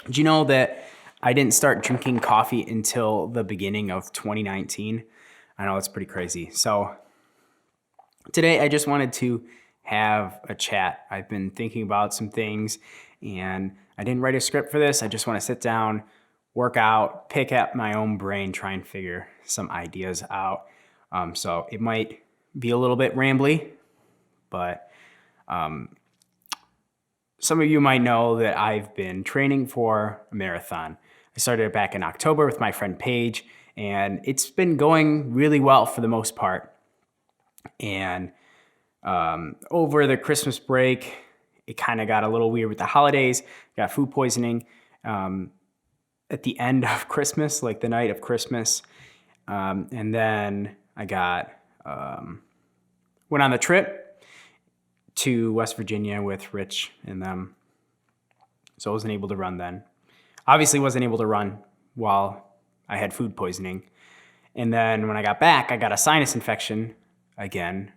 Did you know that I didn't start drinking coffee until the beginning of 2019? I know it's pretty crazy. So today I just wanted to have a chat. I've been thinking about some things and I didn't write a script for this. I just want to sit down, work out, pick at my own brain, try and figure some ideas out. So it might be a little bit rambly, but some of you might know that I've been training for a marathon. I started it back in October with my friend Paige, and it's been going really well for the most part. And over the Christmas break, it kind of got a little weird with the holidays. Got food poisoning at the end of Christmas, like the night of Christmas. And then I went on the trip to West Virginia with Rich and them. So I wasn't able to run then. Obviously wasn't able to run while I had food poisoning. And then when I got back, I got a sinus infection again.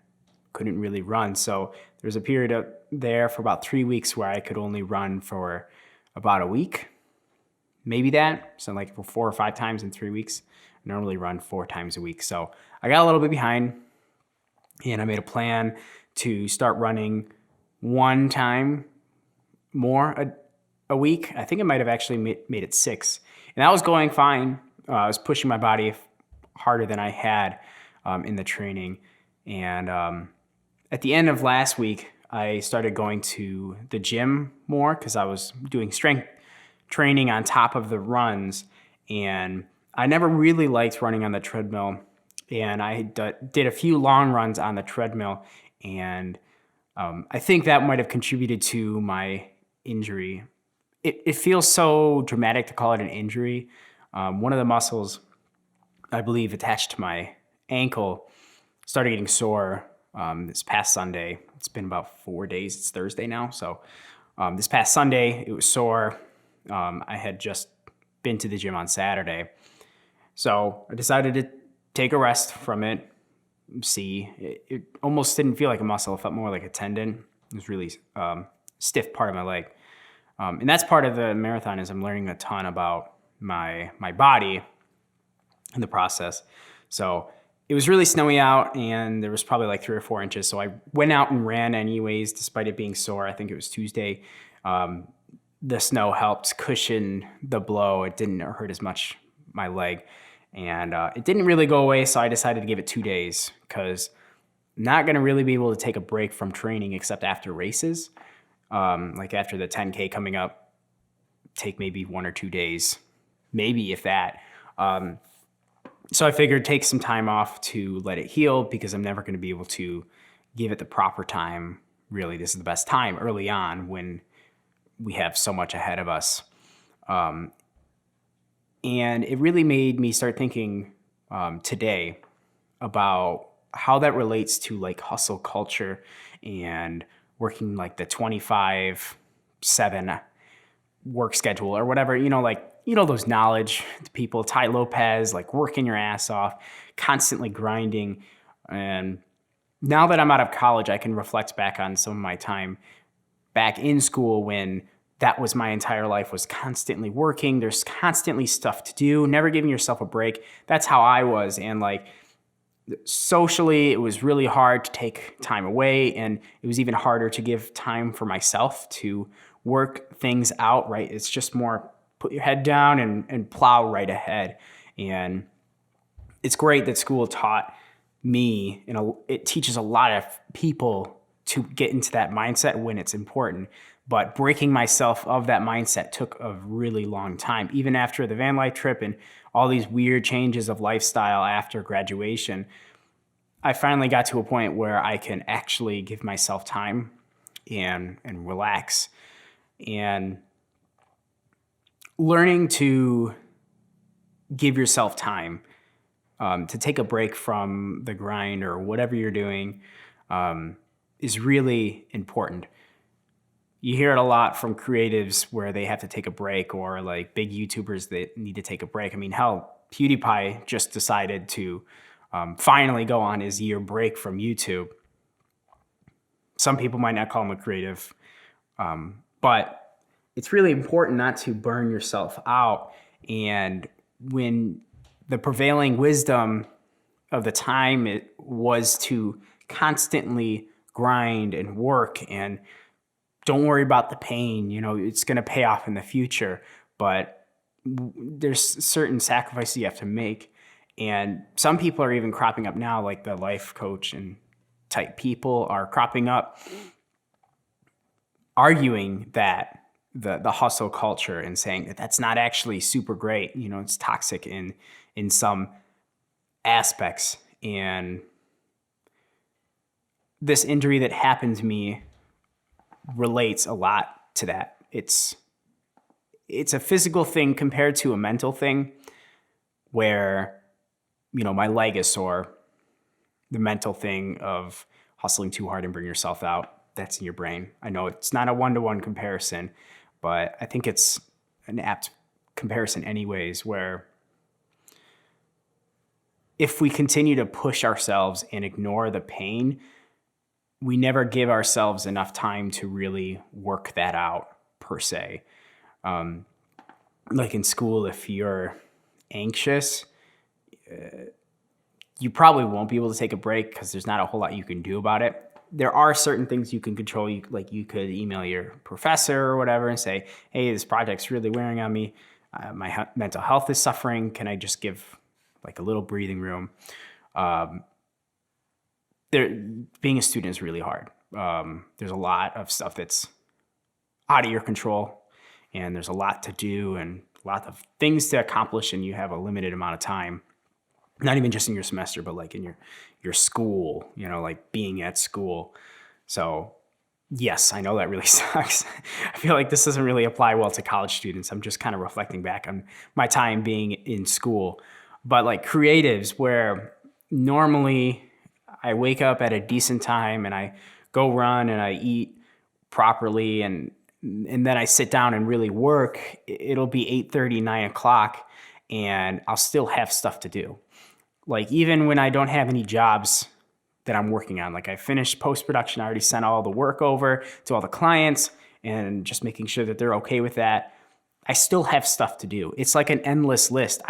Couldn't really run. So there was a period there for about 3 weeks where I could only run for about a week. Maybe that. So like for 4 or 5 times in 3 weeks. I normally run 4 times a week. So I got a little bit behind and I made a plan to start running 1 time more a week. I think I might have actually made it 6. And that was going fine. I was pushing my body harder than I had in the training. And at the end of last week, I started going to the gym more because I was doing strength training on top of the runs. And I never really liked running on the treadmill. And I did a few long runs on the treadmill. And I think that might have contributed to my injury. It feels so dramatic to call it an injury. One of the muscles, I believe, attached to my ankle started getting sore this past Sunday. It's been about 4 days. It's Thursday now. So this past Sunday, it was sore. I had just been to the gym on Saturday. So I decided to take a rest from it. It almost didn't feel like a muscle. It felt more like a tendon. It was really stiff part of my leg. And that's part of the marathon is I'm learning a ton about my body in the process. So it was really snowy out and there was probably like 3 or 4 inches. So I went out and ran anyways, despite it being sore. I think it was Tuesday. The snow helped cushion the blow. It didn't hurt as much my leg. And it didn't really go away, so I decided to give it 2 days because I'm not going to really be able to take a break from training except after races. Like after the 10K coming up, take maybe 1 or 2 days, maybe if that. So I figured take some time off to let it heal because I'm never going to be able to give it the proper time. Really, this is the best time early on when we have so much ahead of us. And it really made me start thinking today about how that relates to like hustle culture and working like the 25/7 work schedule or whatever, those knowledge people, Ty Lopez, like working your ass off, constantly grinding. And now that I'm out of college, I can reflect back on some of my time back in school when that was my entire life, was constantly working. There's constantly stuff to do, never giving yourself a break. That's how I was. And like socially, it was really hard to take time away. And it was even harder to give time for myself to work things out, right? It's just more put your head down and plow right ahead. And it's great that school taught me, it teaches a lot of people to get into that mindset when it's important. But breaking myself of that mindset took a really long time. Even after the van life trip and all these weird changes of lifestyle after graduation, I finally got to a point where I can actually give myself time and relax. And learning to give yourself time to take a break from the grind or whatever you're doing is really important. You hear it a lot from creatives where they have to take a break, or like big YouTubers that need to take a break. I mean, hell, PewDiePie just decided to finally go on his year break from YouTube. Some people might not call him a creative, but it's really important not to burn yourself out. And when the prevailing wisdom of the time, it was to constantly grind and work and don't worry about the pain. It's going to pay off in the future, but there's certain sacrifices you have to make. And some people are even cropping up now, like the life coach and type people are cropping up, arguing that the hustle culture and saying that that's not actually super great. It's toxic in some aspects. And this injury that happened to me relates a lot to that. It's a physical thing compared to a mental thing where, my leg is sore. The mental thing of hustling too hard and bring yourself out, that's in your brain. I know it's not a one-to-one comparison, but I think it's an apt comparison anyways, where if we continue to push ourselves and ignore the pain, we never give ourselves enough time to really work that out per se. Like in school, if you're anxious, you probably won't be able to take a break because there's not a whole lot you can do about it. There are certain things you can control. You could email your professor or whatever and say, hey, this project's really wearing on me. My mental health is suffering. Can I just give like a little breathing room? Being a student is really hard. There's a lot of stuff that's out of your control, and there's a lot to do and a lot of things to accomplish, and you have a limited amount of time. Not even just in your semester, but like in your school, like being at school. So yes, I know that really sucks. I feel like this doesn't really apply well to college students. I'm just kind of reflecting back on my time being in school. But like creatives, where normally I wake up at a decent time and I go run and I eat properly and then I sit down and really work, it'll be 8:30, 9 o'clock, and I'll still have stuff to do. Like even when I don't have any jobs that I'm working on, like I finished post-production, I already sent all the work over to all the clients and just making sure that they're okay with that. I still have stuff to do. It's like an endless list.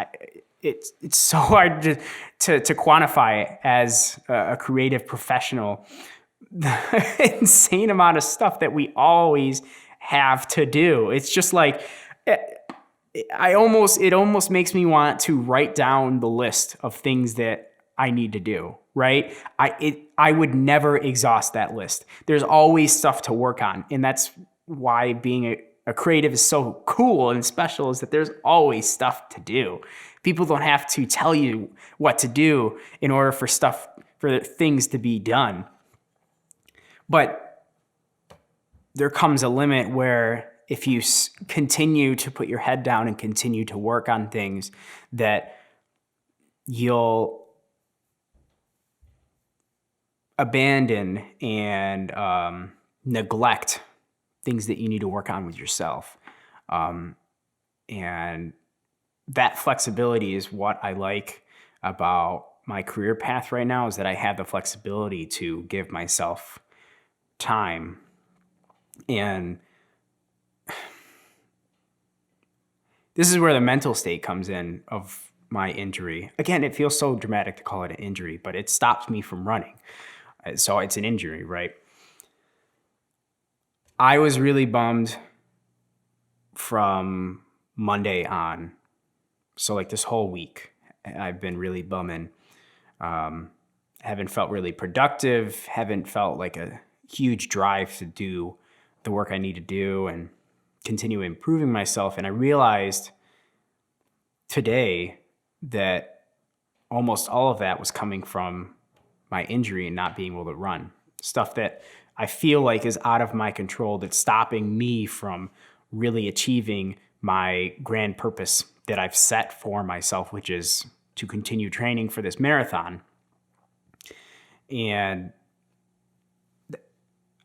It's so hard to quantify as a creative professional, the insane amount of stuff that we always have to do. It's just like, it almost makes me want to write down the list of things that I need to do, right? I would never exhaust that list. There's always stuff to work on. And that's why being a creative is so cool and special, is that there's always stuff to do. People don't have to tell you what to do in order for things to be done. But there comes a limit where if you continue to put your head down and continue to work on things, that you'll abandon and neglect things that you need to work on with yourself. And that flexibility is what I like about my career path right now, is that I have the flexibility to give myself time. And this is where the mental state comes in of my injury. Again, it feels so dramatic to call it an injury, but it stopped me from running. So it's an injury, right? I was really bummed from Monday on. So like this whole week, I've been really bumming. Haven't felt really productive, haven't felt like a huge drive to do the work I need to do and continue improving myself. And I realized today that almost all of that was coming from my injury and not being able to run. Stuff that I feel like is out of my control, that's stopping me from really achieving my grand purpose that I've set for myself, which is to continue training for this marathon. And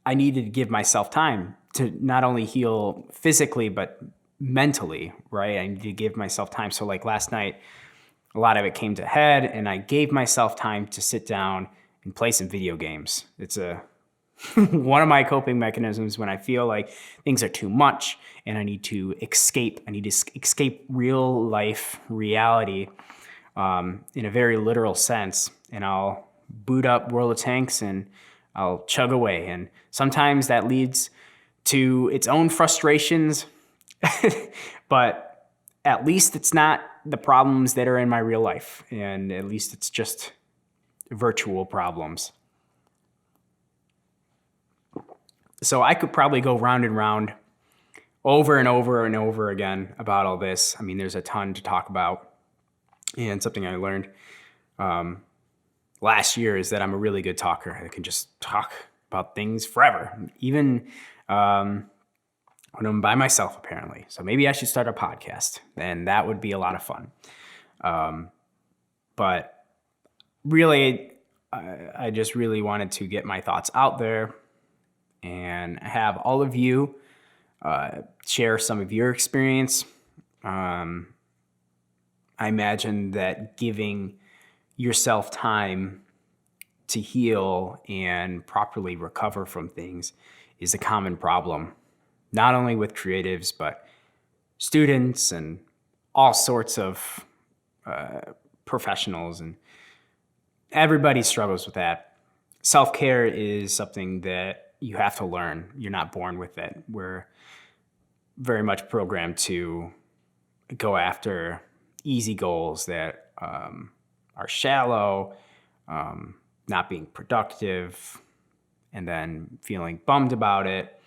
I needed to give myself time to not only heal physically, but mentally, right? I needed to give myself time. So like last night, a lot of it came to head, and I gave myself time to sit down and play some video games. It's a one of my coping mechanisms when I feel like things are too much and I need to escape. I need to escape real life reality in a very literal sense. And I'll boot up World of Tanks and I'll chug away. And sometimes that leads to its own frustrations, but at least it's not the problems that are in my real life. And at least it's just virtual problems. So I could probably go round and round over and over and over again about all this. I mean, there's a ton to talk about. And something I learned last year is that I'm a really good talker. I can just talk about things forever, even when I'm by myself, apparently. So maybe I should start a podcast, and that would be a lot of fun. But really, I just really wanted to get my thoughts out there and have all of you share some of your experience. I imagine that giving yourself time to heal and properly recover from things is a common problem, not only with creatives, but students and all sorts of professionals, and everybody struggles with that. Self-care is something that you have to learn. You're not born with it. We're very much programmed to go after easy goals that are shallow, not being productive, and then feeling bummed about it,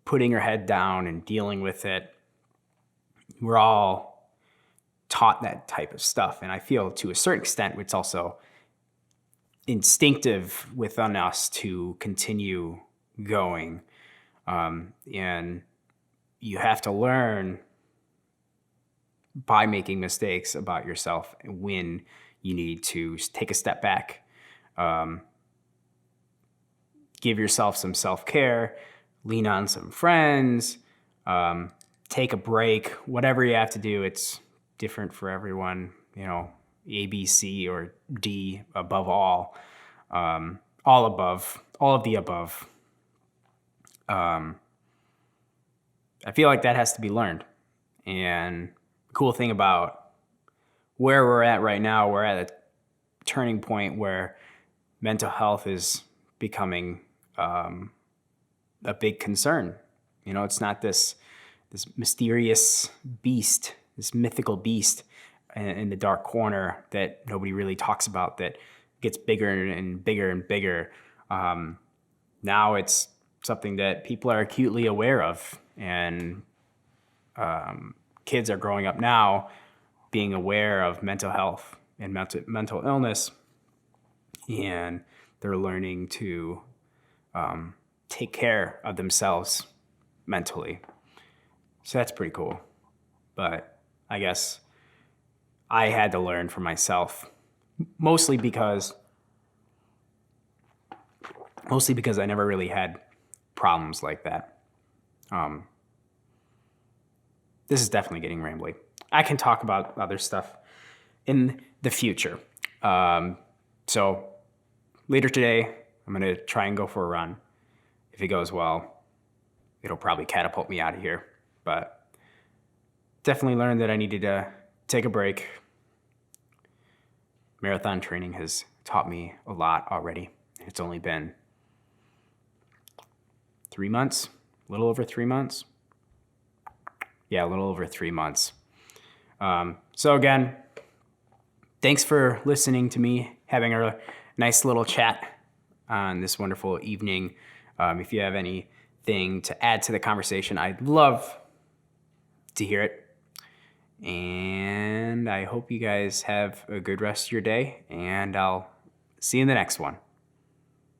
putting your head down and dealing with it. We're all taught that type of stuff. And I feel to a certain extent, it's also instinctive within us to continue going. And you have to learn by making mistakes about yourself when you need to take a step back, give yourself some self-care, lean on some friends, take a break, whatever you have to do. It's different for everyone, A, B, C, or D above all of the above. I feel like that has to be learned. And the cool thing about where we're at right now, we're at a turning point where mental health is becoming a big concern. It's not this mysterious beast, this mythical beast in the dark corner that nobody really talks about, that gets bigger and bigger and bigger. Now it's something that people are acutely aware of, and kids are growing up now being aware of mental health and mental illness, and they're learning to take care of themselves mentally. So that's pretty cool. But I guess I had to learn for myself, mostly because I never really had problems like that. This is definitely getting rambly. I can talk about other stuff in the future. So later today, I'm going to try and go for a run. If it goes well, it'll probably catapult me out of here. But definitely learned that I needed to take a break. Marathon training has taught me a lot already. It's only been 3 months, a little over 3 months. Yeah, a little over 3 months. So again, thanks for listening to me, having a nice little chat on this wonderful evening. If you have anything to add to the conversation, I'd love to hear it. And I hope you guys have a good rest of your day, and I'll see you in the next one.